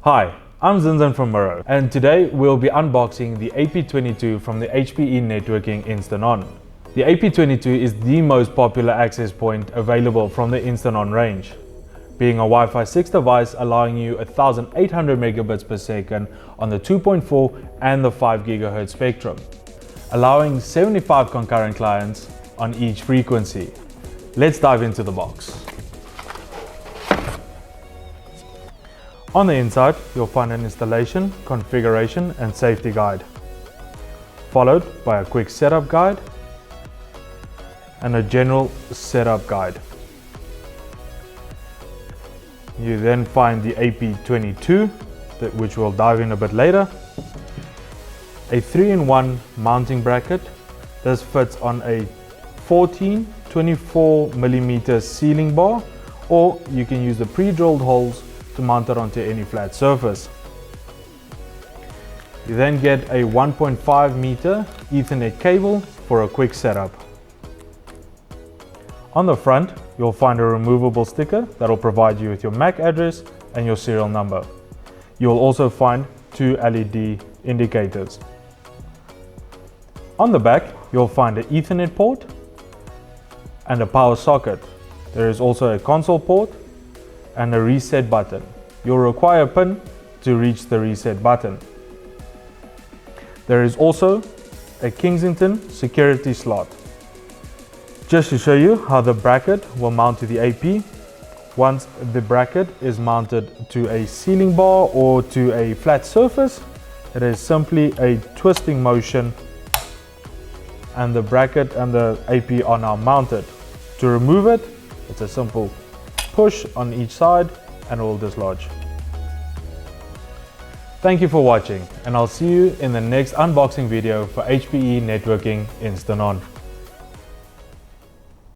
Hi, I'm Zinzan from MIMO, and today we'll be unboxing the AP22 from the HPE Networking Instant On. The AP22 is the most popular access point available from the Instant On range, being a Wi-Fi 6 device allowing you 1800 megabits per second on the 2.4 and the 5 GHz spectrum, allowing 75 concurrent clients on each frequency. Let's dive into the box. On the inside, you'll find an installation, configuration and safety guide, followed by a quick setup guide and a general setup guide. You then find the AP22, which we'll dive in a bit later, a 3-in-1 mounting bracket. This fits on a 14 24mm ceiling bar, or you can use the pre-drilled holes to mount it onto any flat surface. You then get a 1.5 meter Ethernet cable for a quick setup. On the front, you'll find a removable sticker that will provide you with your MAC address and your serial number. You'll also find 2 LED indicators. On the back, you'll find an Ethernet port and a power socket. There is also a console port and a reset button. You'll require a pin to reach the reset button. There is also a Kensington security slot. Just to show you how the bracket will mount to the AP, once the bracket is mounted to a ceiling bar or to a flat surface, it is simply a twisting motion and the bracket and the AP are now mounted. To remove it, it's a simple push on each side and it will dislodge. Thank you for watching, and I'll see you in the next unboxing video for HPE Networking Instant On.